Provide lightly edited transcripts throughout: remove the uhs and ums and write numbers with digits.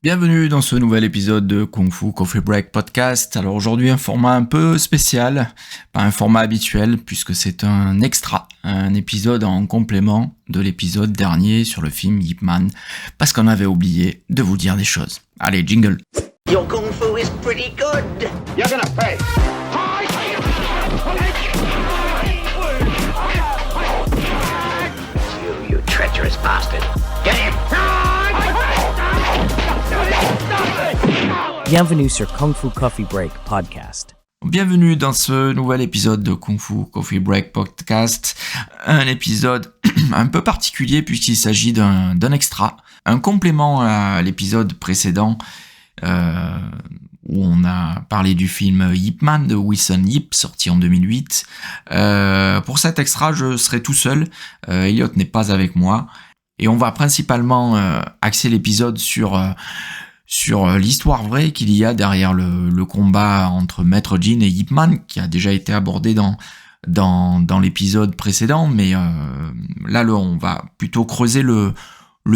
Bienvenue dans ce nouvel épisode de Kung Fu Coffee Break Podcast. Alors aujourd'hui un format un peu spécial, pas un format habituel puisque c'est un extra, un épisode en complément de l'épisode dernier sur le film Ip Man, parce qu'on avait oublié de vous dire des choses. Allez, jingle. Your kung fu is pretty good. You're gonna pay. You treacherous bastard. Get him! Bienvenue sur Kung Fu Coffee Break Podcast. Bienvenue dans ce nouvel épisode de Kung Fu Coffee Break Podcast, un épisode un peu particulier puisqu'il s'agit d'un extra, un complément à l'épisode précédent où on a parlé du film Ip Man de Wilson Yip, sorti en 2008. Pour cet extra, je serai tout seul, Elliot n'est pas avec moi, et on va principalement axer l'épisode sur l'histoire vraie qu'il y a derrière le combat entre Maître Gin et Ip Man, qui a déjà été abordé dans l'épisode précédent, mais là on va plutôt creuser le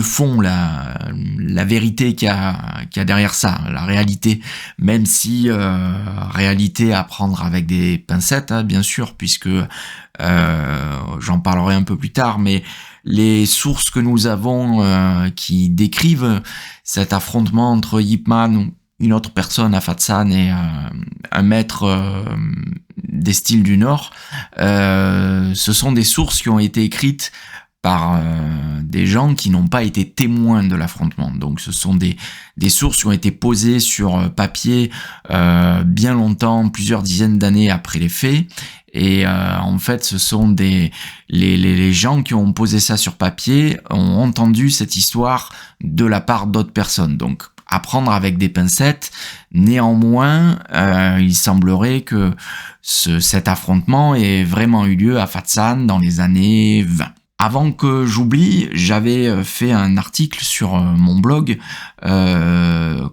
fond, la vérité qu'il y a derrière ça, la réalité, même si réalité à prendre avec des pincettes, hein, bien sûr, puisque j'en parlerai un peu plus tard, mais les sources que nous avons qui décrivent cet affrontement entre Ip Man, une autre personne, Afatsan, et un maître des styles du Nord, ce sont des sources qui ont été écrites par des gens qui n'ont pas été témoins de l'affrontement. Donc ce sont des sources qui ont été posées sur papier bien longtemps, plusieurs dizaines d'années après les faits. Et en fait, ce sont les gens qui ont posé ça sur papier ont entendu cette histoire de la part d'autres personnes. Donc à prendre avec des pincettes. Néanmoins, il semblerait que cet affrontement ait vraiment eu lieu à Fatsan dans les années 20. Avant que j'oublie, j'avais fait un article sur mon blog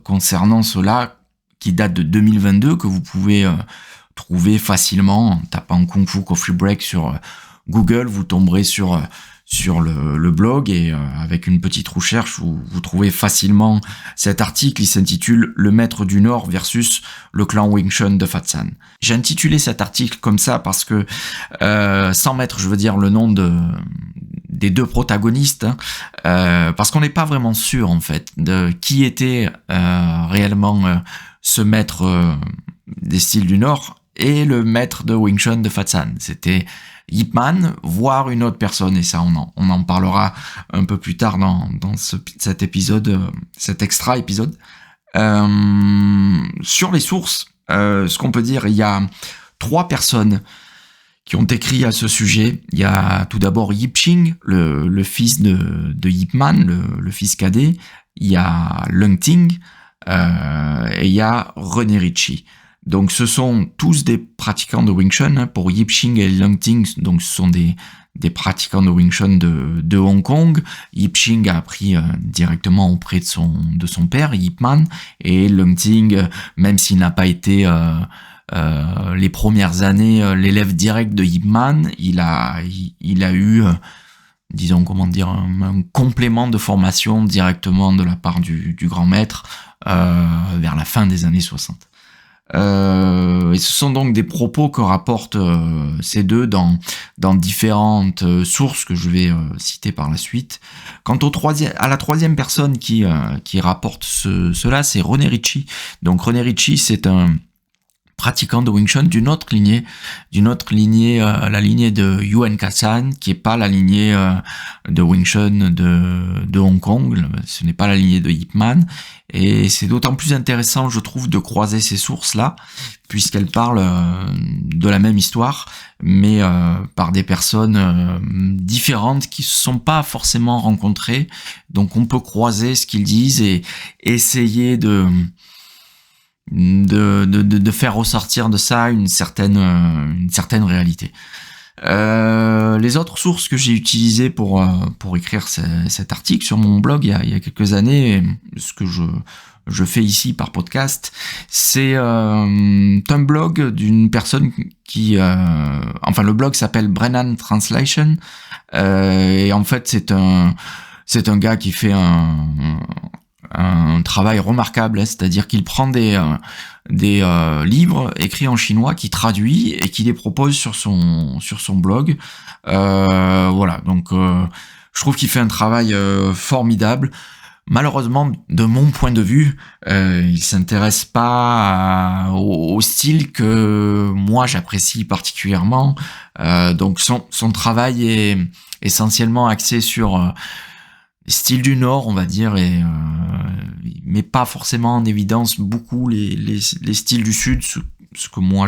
concernant cela qui date de 2022, que vous pouvez trouver facilement en tapant Kung Fu Coffee Break sur Google. Vous tomberez sur le blog et avec une petite recherche, vous trouvez facilement cet article. Il s'intitule « Le Maître du Nord versus le clan Wing Chun de Fatsan ». J'ai intitulé cet article comme ça parce que, sans mettre, je veux dire, le nom des deux protagonistes, parce qu'on n'est pas vraiment sûr, en fait, de qui était réellement ce maître des styles du Nord et le maître de Wing Chun de Fatsan. C'était Ip Man, voire une autre personne, et ça on en parlera un peu plus tard dans cet épisode, cet extra épisode. Sur les sources, ce qu'on peut dire, il y a 3 personnes qui ont écrit à ce sujet. Il y a tout d'abord Yip Ching, le fils de Ip Man, le fils cadet. Il y a Lung Ting, et il y a René Ritchie. Donc ce sont tous des pratiquants de Wing Chun. Pour Yip Ching et Lung Ting, donc ce sont des pratiquants de Wing Chun de Hong Kong. Yip Ching a appris directement auprès de son père, Ip Man, et Lung Ting, même s'il n'a pas été les premières années l'élève direct de Ip Man, il a eu disons un complément de formation directement de la part du grand maître vers la fin des années 60. Et ce sont donc des propos que rapportent ces deux dans différentes sources que je vais citer par la suite. Quant à la troisième personne qui rapporte cela, c'est René Ritchie. Donc René Ritchie, c'est un pratiquant de Wing Chun d'une autre lignée, la lignée de Yuen Ka-san, qui est pas la lignée de Wing Chun de Hong Kong, ce n'est pas la lignée de Ip Man, et c'est d'autant plus intéressant, je trouve, de croiser ces sources-là, puisqu'elles parlent de la même histoire, mais par des personnes différentes qui se sont pas forcément rencontrées, donc on peut croiser ce qu'ils disent et essayer de faire ressortir de ça une certaine réalité. Les autres sources que j'ai utilisées pour écrire cet article sur mon blog il y a quelques années, ce que je fais ici par podcast, c'est un blog d'une personne qui le blog s'appelle Brennan Translation, et en fait c'est un gars qui fait un travail remarquable, c'est-à-dire qu'il prend des livres écrits en chinois, qui traduit et qui les propose sur son blog. Voilà, donc je trouve qu'il fait un travail formidable. Malheureusement, de mon point de vue, il s'intéresse pas au style que moi j'apprécie particulièrement. Donc son travail est essentiellement axé sur les styles du Nord, on va dire, et il met pas forcément en évidence beaucoup les styles du Sud, ce que moi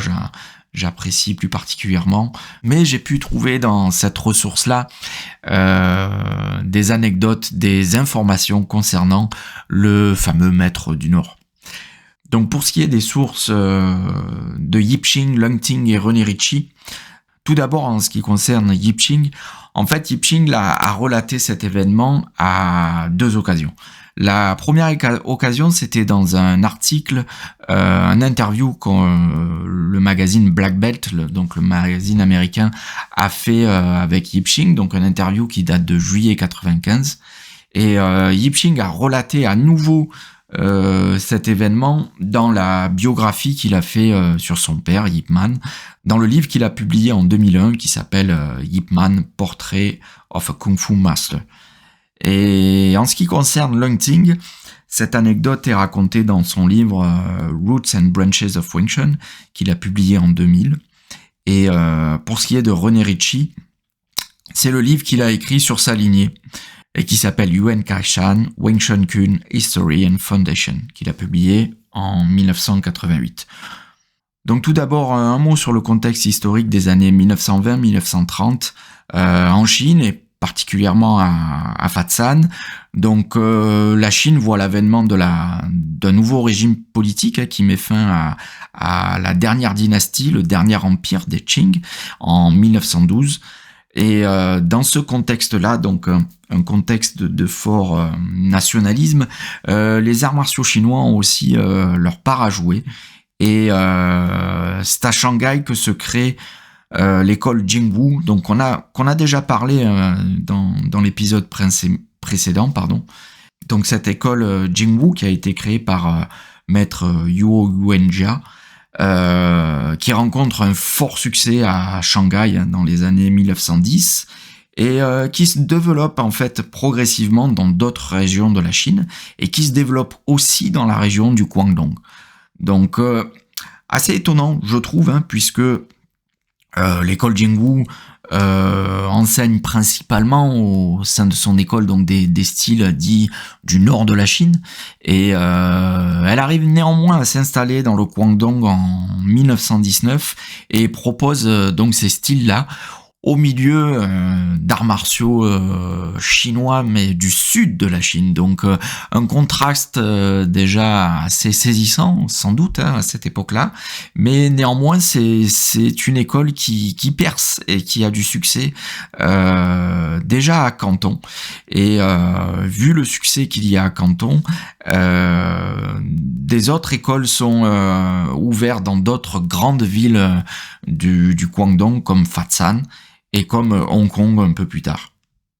j'apprécie plus particulièrement. Mais j'ai pu trouver dans cette ressource-là des anecdotes, des informations concernant le fameux maître du Nord. Donc pour ce qui est des sources de Yipching, Lungting et René Ritchie, tout d'abord en ce qui concerne Yipching, en fait Yipching a relaté cet événement à 2 occasions. La première occasion, c'était dans un article, un interview que le magazine Black Belt, donc le magazine américain, a fait avec Yipching, donc un interview qui date de juillet 95. Et Yipching a relaté à nouveau cet événement dans la biographie qu'il a fait sur son père, Yip Man, dans le livre qu'il a publié en 2001 qui s'appelle Yip Man, Portrait of a Kung Fu Master. Et en ce qui concerne Lungting, cette anecdote est racontée dans son livre Roots and Branches of Wing Chun, qu'il a publié en 2000. Et pour ce qui est de René Ritchie, c'est le livre qu'il a écrit sur sa lignée, et qui s'appelle Yuan Kai-Shan, Wing Chun Kun, History and Foundation, qu'il a publié en 1988. Donc tout d'abord, un mot sur le contexte historique des années 1920-1930 en Chine, et particulièrement à Fatsan. Donc la Chine voit l'avènement d'un nouveau régime politique qui met fin à la dernière dynastie, le dernier empire des Qing, en 1912. Et dans ce contexte-là, donc un contexte de fort nationalisme, les arts martiaux chinois ont aussi leur part à jouer. Et c'est à Shanghai que se crée l'école Jingwu, donc qu'on a déjà parlé dans l'épisode précédent, pardon. Donc cette école Jingwu qui a été créée par maître Yuo Yuanjia, qui rencontre un fort succès à Shanghai dans les années 1910 et qui se développe en fait progressivement dans d'autres régions de la Chine et qui se développe aussi dans la région du Guangdong. Donc assez étonnant, je trouve, puisque l'école Jingwu enseigne principalement au sein de son école donc des styles dits du nord de la Chine, et elle arrive néanmoins à s'installer dans le Guangdong en 1919 et propose donc ces styles-là au milieu d'arts martiaux chinois, mais du sud de la Chine. Donc un contraste déjà assez saisissant, sans doute, à cette époque-là. Mais néanmoins, c'est une école qui perce et qui a du succès déjà à Canton. Et vu le succès qu'il y a à Canton, des autres écoles sont ouvertes dans d'autres grandes villes du Guangdong, comme Fatsan, et comme Hong Kong un peu plus tard.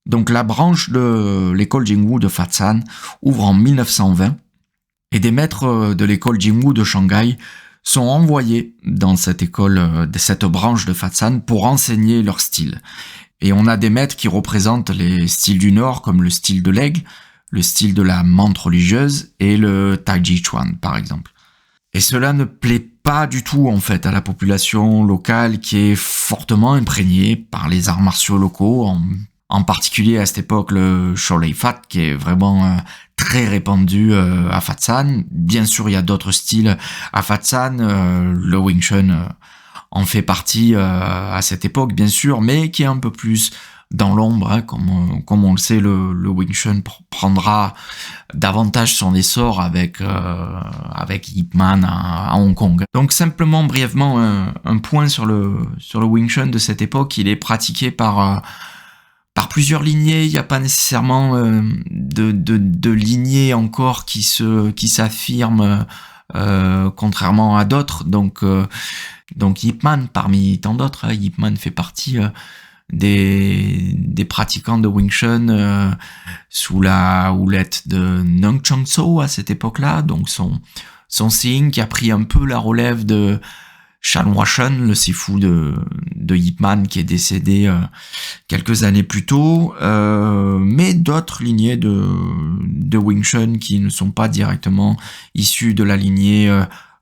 Donc la branche de l'école Jingwu de Fatsan ouvre en 1920 et des maîtres de l'école Jingwu de Shanghai sont envoyés dans cette école, cette branche de Fatsan pour enseigner leur style. Et on a des maîtres qui représentent les styles du Nord comme le style de l'aigle, le style de la menthe religieuse et le Taiji Chuan par exemple. Et cela ne plaît pas du tout en fait à la population locale qui est fortement imprégnée par les arts martiaux locaux, en particulier à cette époque le Shaolei Fat qui est vraiment très répandu à Fatsan. Bien sûr il y a d'autres styles à Fatsan, le Wing Chun en fait partie à cette époque bien sûr, mais qui est un peu plus dans l'ombre, comme on le sait, le Wing Chun prendra davantage son essor avec Yip Man à Hong Kong. Donc simplement brièvement un point sur le Wing Chun de cette époque. Il est pratiqué par plusieurs lignées. Il n'y a pas nécessairement de lignée encore qui s'affirme contrairement à d'autres. Donc Yip Man parmi tant d'autres, Yip Man fait partie des pratiquants de Wing Chun sous la houlette de Nung Chang So à cette époque-là, donc son Sing qui a pris un peu la relève de Chan Hua Chun, le sifu de Yip Man qui est décédé quelques années plus tôt, mais d'autres lignées de Wing Chun qui ne sont pas directement issues de la lignée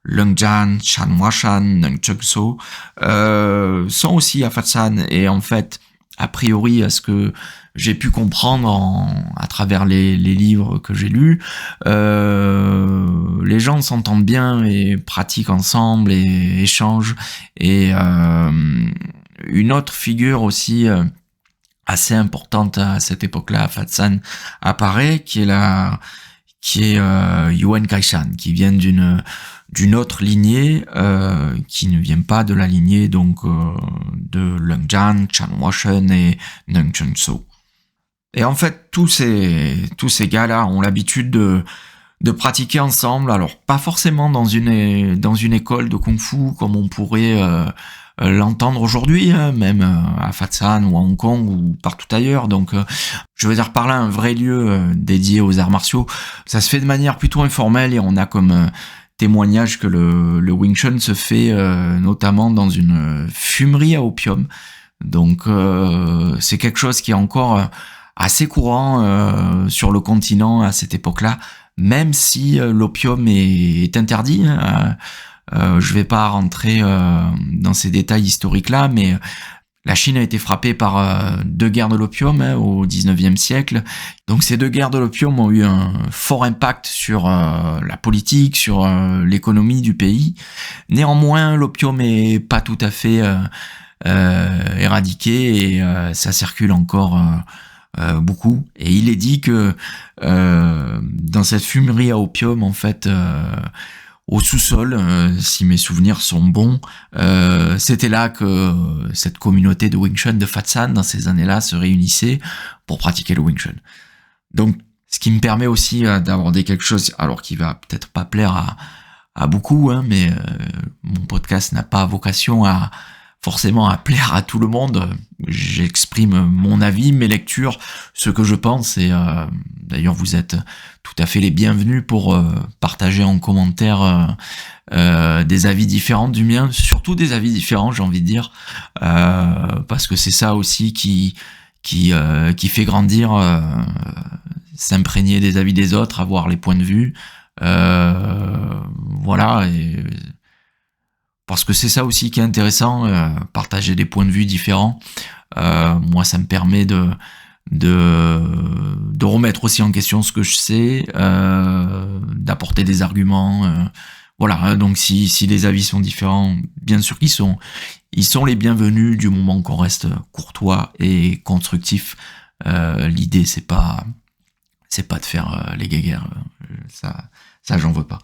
Lung Jan, Chan Hua Shan, Nung Chang So sont aussi à Fat San. Et en fait, a priori, à ce que j'ai pu comprendre à travers les livres que j'ai lus, les gens s'entendent bien et pratiquent ensemble et échangent. Et une autre figure aussi assez importante à cette époque-là, à Fat San, apparaît, qui est Yuan Kai-shan, qui vient d'une autre lignée qui ne vient pas de la lignée donc de Lung Jan, Chan Hua Chun et Nung Chang So. Et en fait, tous ces gars-là ont l'habitude de pratiquer ensemble, alors pas forcément dans une école de kung-fu comme on pourrait l'entendre aujourd'hui, hein, même à Fat San ou à Hong Kong ou partout ailleurs. Donc, je veux dire par là un vrai lieu dédié aux arts martiaux. Ça se fait de manière plutôt informelle et on a comme témoignage que le Wing Chun se fait notamment dans une fumerie à opium. Donc, c'est quelque chose qui est encore assez courant sur le continent à cette époque-là, même si l'opium est interdit. Je vais pas rentrer dans ces détails historiques-là, mais la Chine a été frappée par 2 guerres de l'opium au 19e siècle. Donc ces 2 guerres de l'opium ont eu un fort impact sur la politique, sur l'économie du pays. Néanmoins, l'opium est pas tout à fait éradiqué et ça circule encore beaucoup. Et il est dit que dans cette fumerie à opium, en fait, au sous-sol, si mes souvenirs sont bons, c'était là que cette communauté de Wing Chun de Fat San, dans ces années-là, se réunissait pour pratiquer le Wing Chun. Donc, ce qui me permet aussi d'aborder quelque chose, alors qui va peut-être pas plaire à beaucoup, hein, mais mon podcast n'a pas vocation forcément à plaire à tout le monde. J'exprime mon avis, mes lectures, ce que je pense, et d'ailleurs vous êtes tout à fait les bienvenus pour partager en commentaire des avis différents du mien, surtout des avis différents, j'ai envie de dire, parce que c'est ça aussi qui fait grandir, s'imprégner des avis des autres, avoir les points de vue, voilà, et parce que c'est ça aussi qui est intéressant, partager des points de vue différents. Moi, ça me permet de remettre aussi en question ce que je sais, d'apporter des arguments. Voilà, donc si les avis sont différents, bien sûr qu'ils sont les bienvenus du moment qu'on reste courtois et constructif. L'idée, c'est pas de faire les guéguerres. Ça, j'en veux pas.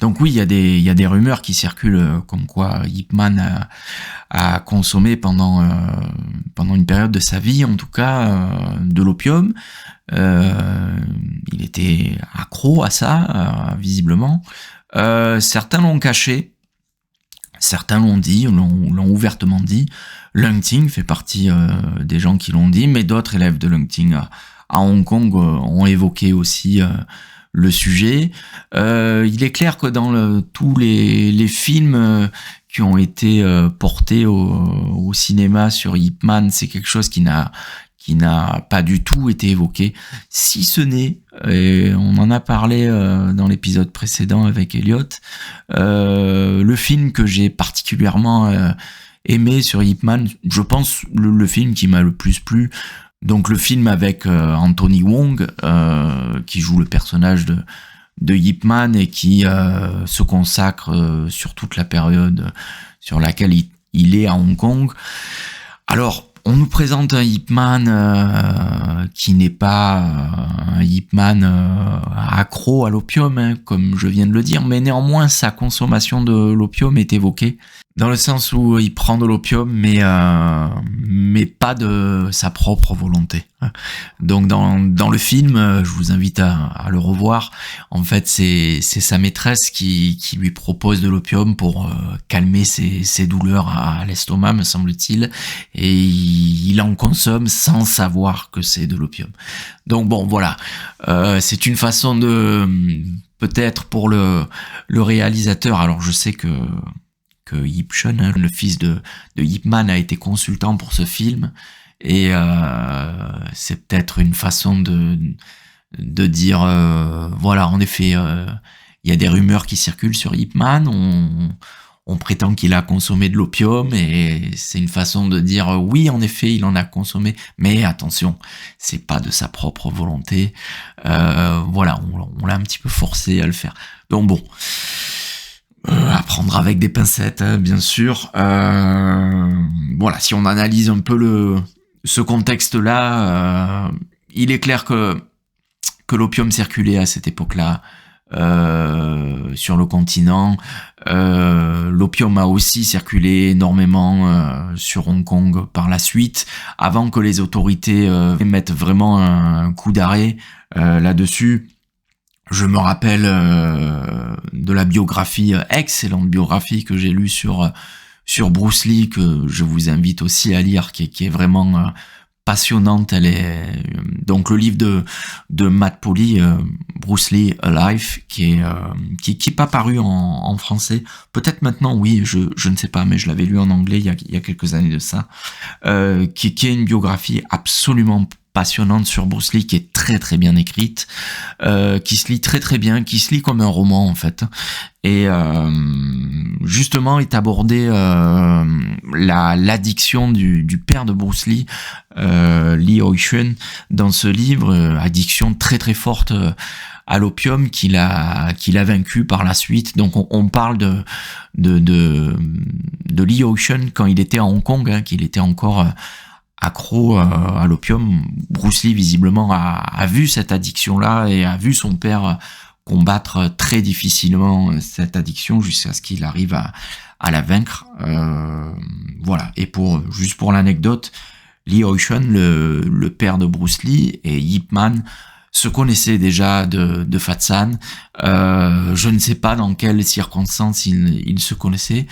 Donc oui, il y a des rumeurs qui circulent comme quoi Yip Man a consommé pendant une période de sa vie, en tout cas, de l'opium. Il était accro à ça, visiblement. Certains l'ont caché, certains l'ont dit, l'ont ouvertement dit. Lung Ting fait partie des gens qui l'ont dit, mais d'autres élèves de Lung Ting à Hong Kong ont évoqué aussi le sujet. Il est clair que dans tous les films qui ont été portés au cinéma sur Yip Man, c'est quelque chose qui n'a pas du tout été évoqué, si ce n'est, et on en a parlé dans l'épisode précédent avec Elliot, le film que j'ai particulièrement aimé sur Yip Man, je pense le film qui m'a le plus plu, donc le film avec Anthony Wong, qui joue le personnage de Yip Man et qui se consacre sur toute la période sur laquelle il est à Hong Kong. Alors, on nous présente un Yip Man qui n'est pas un Yip Man accro à l'opium, hein, comme je viens de le dire, mais néanmoins sa consommation de l'opium est évoquée. Dans le sens où il prend de l'opium, mais pas de sa propre volonté. Donc dans le film, je vous invite à le revoir. En fait, c'est sa maîtresse qui lui propose de l'opium pour calmer ses douleurs à l'estomac, me semble-t-il, et il en consomme sans savoir que c'est de l'opium. Donc bon, voilà, c'est une façon de peut-être pour le réalisateur. Alors je sais que Yip Shun, le fils de Yip Man, a été consultant pour ce film, et c'est peut-être une façon de dire voilà, en effet, il y a des rumeurs qui circulent sur Yip Man, on prétend qu'il a consommé de l'opium, et c'est une façon de dire oui, en effet, il en a consommé, mais attention, c'est pas de sa propre volonté. Voilà, on l'a un petit peu forcé à le faire. Donc bon, à prendre avec des pincettes, hein, bien sûr. Voilà, si on analyse un peu ce contexte-là, il est clair que l'opium circulait à cette époque-là sur le continent. L'opium a aussi circulé énormément sur Hong Kong par la suite, avant que les autorités mettent vraiment un coup d'arrêt là-dessus. Je me rappelle de la biographie, excellente biographie que j'ai lue sur Bruce Lee, que je vous invite aussi à lire, qui est vraiment passionnante. Elle est donc le livre de Matt Poli, Bruce Lee Alive, qui est pas paru en français. Peut-être maintenant, oui, je ne sais pas, mais je l'avais lu en anglais il y a quelques années de ça, qui est une biographie absolument passionnante sur Bruce Lee, qui est très très bien écrite, qui se lit très très bien, qui se lit comme un roman en fait, et justement est abordée l'addiction du père de Bruce Lee, Lee Hoi-shun, dans ce livre, addiction très très forte à l'opium qu'il a vaincu par la suite. Donc on parle de Lee Hoi-shun quand il était à Hong Kong, hein, qu'il était encore accro à l'opium. Bruce Lee visiblement a vu cette addiction-là et a vu son père combattre très difficilement cette addiction jusqu'à ce qu'il arrive à la vaincre. Voilà. Et juste pour l'anecdote, Lee Hoi-shun, le père de Bruce Lee, et Yip Man se connaissaient déjà de Fat San. Je ne sais pas dans quelles circonstances ils se connaissaient,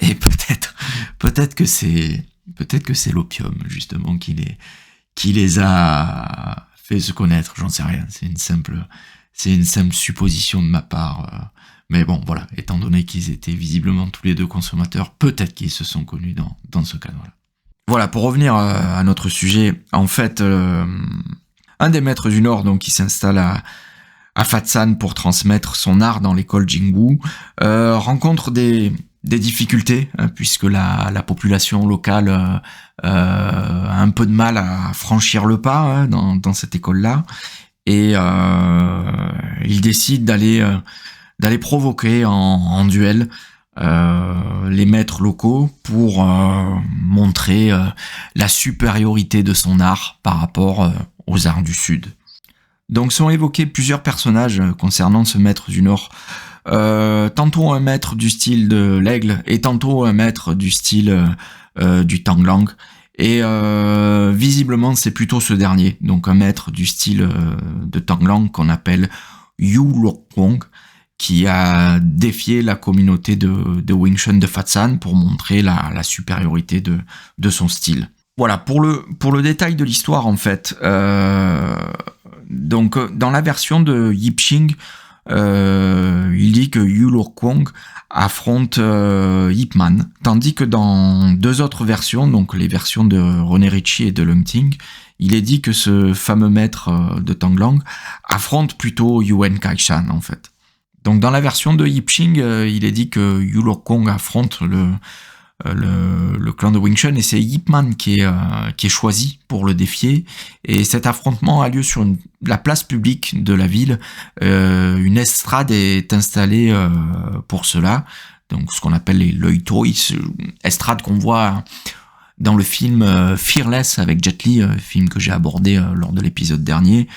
et peut-être que c'est l'opium, justement, qui les a fait se connaître, j'en sais rien. C'est une simple supposition de ma part. Mais bon, voilà, étant donné qu'ils étaient visiblement tous les deux consommateurs, peut-être qu'ils se sont connus dans ce cadre-là. Voilà, pour revenir à notre sujet, en fait, un des maîtres du Nord, donc, qui s'installe à Fat San pour transmettre son art dans l'école Jingwu, rencontre des difficultés, hein, puisque la population locale a un peu de mal à franchir le pas, hein, dans cette école-là, et il décide d'aller provoquer en duel les maîtres locaux pour montrer la supériorité de son art par rapport aux arts du Sud. Donc sont évoqués plusieurs personnages concernant ce maître du Nord. Tantôt un maître du style de l'aigle et tantôt un maître du style du Tanglang, et visiblement c'est plutôt ce dernier, donc un maître du style de Tanglang qu'on appelle Yu Lokwong, qui a défié la communauté de Wing Chun de Fat San pour montrer la supériorité de son style. Voilà, pour le détail de l'histoire, en fait, donc dans la version de Yip Ching, il dit que Yu Lokwong affronte Yip Man, tandis que dans deux autres versions, donc les versions de René Ritchie et de Leung Ting, il est dit que ce fameux maître de Tanglang affronte plutôt Yuen Kai-shan, en fait. Donc dans la version de Yip Ching, il est dit que Yu Lokwong affronte le clan de Wing Chun, et c'est Yip Man qui est choisi pour le défier, et cet affrontement a lieu sur la place publique de la ville. Une estrade est installée pour cela, donc ce qu'on appelle les Loi Toi, estrade qu'on voit dans le film Fearless avec Jet Li, film que j'ai abordé lors de l'épisode dernier,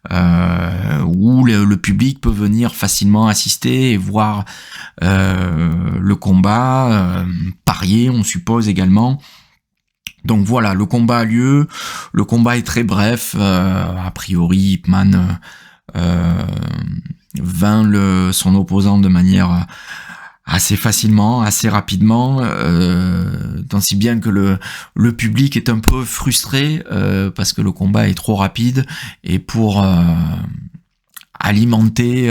où le public peut venir facilement assister et voir le combat, parier, on suppose également. Donc voilà, le combat a lieu, le combat est très bref, a priori Ip Man vainc son opposant de manière assez facilement, assez rapidement, tant si bien que le public est un peu frustré parce que le combat est trop rapide, et pour alimenter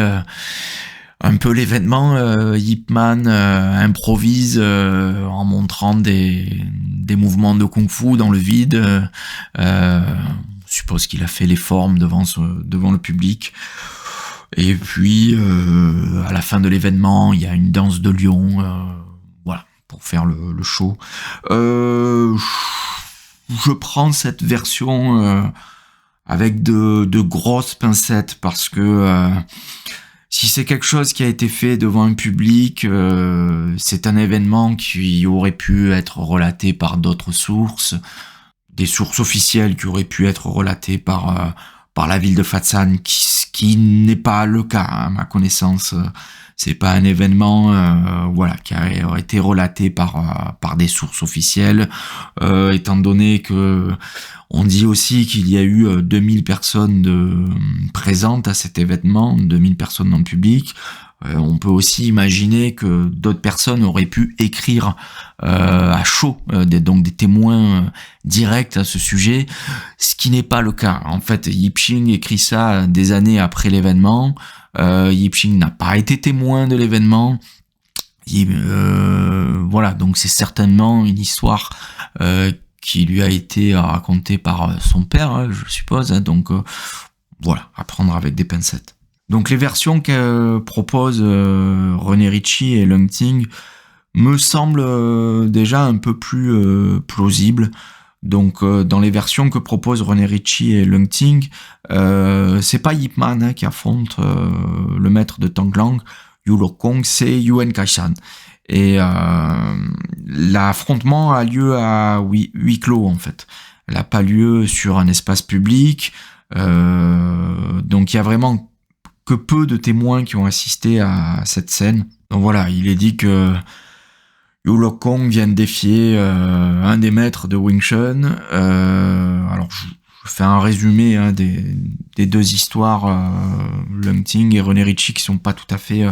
un peu l'événement, Ip Man improvise en montrant des mouvements de kung-fu dans le vide. On suppose qu'il a fait les formes devant le public. Et puis, à la fin de l'événement, il y a une danse de lion, voilà, pour faire le show. Je prends cette version avec de grosses pincettes, parce que si c'est quelque chose qui a été fait devant un public, c'est un événement qui aurait pu être relaté par d'autres sources, des sources officielles qui auraient pu être relatées par la ville de Fatsan, qui n'est pas le cas, hein, à ma connaissance. C'est pas un événement qui a été relaté par des sources officielles, étant donné que on dit aussi qu'il y a eu 2000 personnes présentes à cet événement, 2000 personnes dans le public. On peut aussi imaginer que d'autres personnes auraient pu écrire à chaud, donc des témoins directs à ce sujet, ce qui n'est pas le cas. En fait, Yipching écrit ça des années après l'événement. Yipching n'a pas été témoin de l'événement. Voilà, donc c'est certainement une histoire qui lui a été racontée par son père, hein, je suppose. Hein, donc voilà, à prendre avec des pincettes. Donc les versions que proposent René Ritchie et Leung Ting me semblent déjà un peu plus plausibles. Donc dans les versions que proposent René Ritchie et Leung Ting, c'est pas Ip Man qui affronte le maître de Tanglang, Yu Lok Kong, c'est Yuen Kai-shan. Et l'affrontement a lieu à huis clos, en fait. Elle n'a pas lieu sur un espace public. Donc il y a vraiment que peu de témoins qui ont assisté à cette scène. Donc voilà, il est dit que Yu Lok Kong vient de défier un des maîtres de Wing Chun. Alors je fais un résumé des deux histoires, Leung Ting et René Ritchie, qui sont pas tout à fait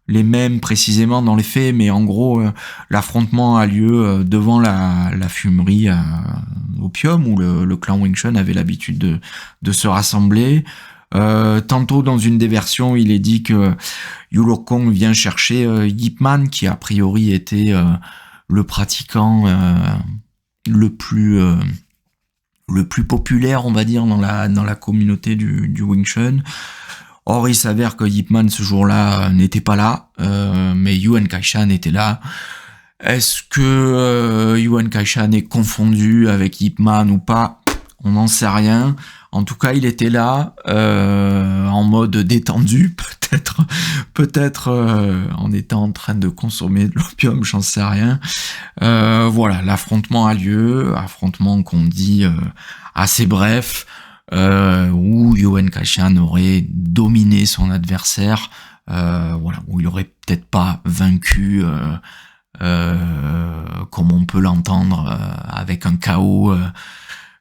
les mêmes précisément dans les faits, mais en gros l'affrontement a lieu devant la fumerie Opium, où le clan Wing Chun avait l'habitude de se rassembler. Tantôt dans une des versions, il est dit que Yu Lok Kong vient chercher Ip Man, qui a priori était le pratiquant le plus populaire, on va dire, dans la communauté du Wing Chun. Or, il s'avère que Ip Man ce jour-là n'était pas là, mais Yuen Kai-shan était là. Est-ce que Yuen Kai-shan est confondu avec Ip Man ou pas ? On n'en sait rien. En tout cas, il était là, en mode détendu, peut-être en étant en train de consommer de l'opium, j'en sais rien. Voilà, l'affrontement a lieu, affrontement qu'on dit assez bref, où Yuen Kai-shan aurait dominé son adversaire, voilà, où il aurait peut-être pas vaincu, comme on peut l'entendre, avec un KO,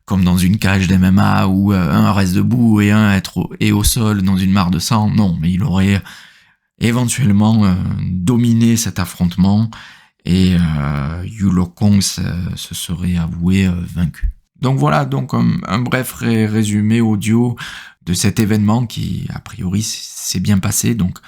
comme dans une cage d'MMA où un reste debout et un est au sol dans une mare de sang. Non, mais il aurait éventuellement dominé cet affrontement, et Yu Lok Kong se serait avoué vaincu. Donc voilà, donc un bref résumé audio de cet événement qui, a priori, s'est bien passé. Donc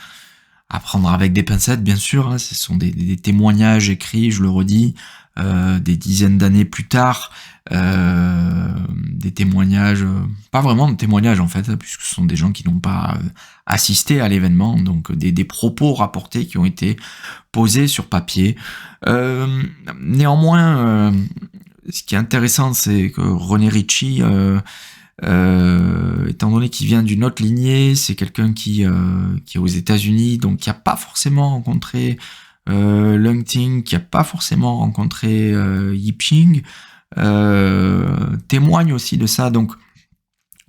à prendre avec des pincettes, bien sûr, hein, ce sont des témoignages écrits, je le redis, des dizaines d'années plus tard, des témoignages, pas vraiment de témoignages en fait, puisque ce sont des gens qui n'ont pas assisté à l'événement, donc des propos rapportés qui ont été posés sur papier. Néanmoins, ce qui est intéressant, c'est que René Ritchie, étant donné qu'il vient d'une autre lignée, c'est quelqu'un qui est aux États-Unis, donc qui n'a pas forcément rencontré Leung Ting, qui n'a pas forcément rencontré Yipching. témoignent aussi de ça. Donc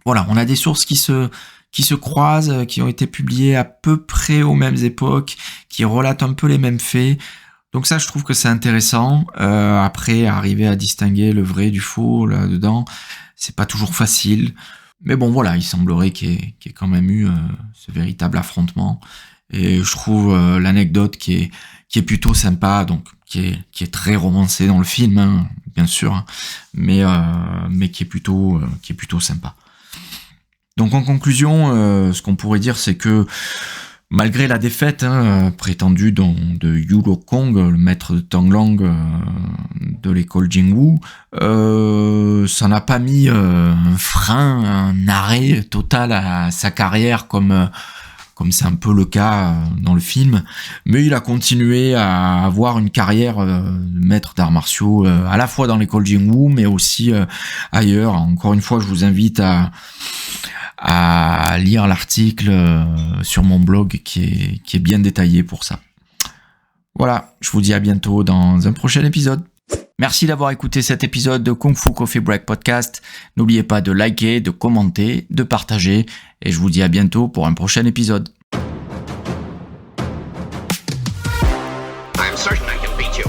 voilà, on a des sources qui se croisent, qui ont été publiées à peu près aux mêmes époques, qui relatent un peu les mêmes faits. Donc ça, je trouve que c'est intéressant. Après, arriver à distinguer le vrai du faux là-dedans, c'est pas toujours facile. Mais bon, voilà, il semblerait qu'il y ait quand même eu ce véritable affrontement. Et je trouve l'anecdote qui est plutôt sympa, donc qui est très romancée dans le film, hein, bien sûr, hein, mais qui est plutôt sympa. Donc en conclusion, ce qu'on pourrait dire, c'est que malgré la défaite prétendue de Yulo Kong, le maître de Tonglang de l'école Jingwu, ça n'a pas mis un frein, un arrêt total à sa carrière comme c'est un peu le cas dans le film, mais il a continué à avoir une carrière de maître d'arts martiaux à la fois dans l'école Jingwu, mais aussi ailleurs. Encore une fois, je vous invite à lire l'article sur mon blog qui est bien détaillé pour ça. Voilà, je vous dis à bientôt dans un prochain épisode. Merci d'avoir écouté cet épisode de Kung Fu Coffee Break Podcast. N'oubliez pas de liker, de commenter, de partager, et je vous dis à bientôt pour un prochain épisode. I'm certain I can beat you.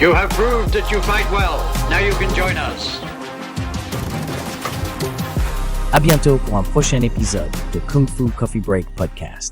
You have proved that you fight well. Now you can join us. À bientôt pour un prochain épisode de Kung Fu Coffee Break Podcast.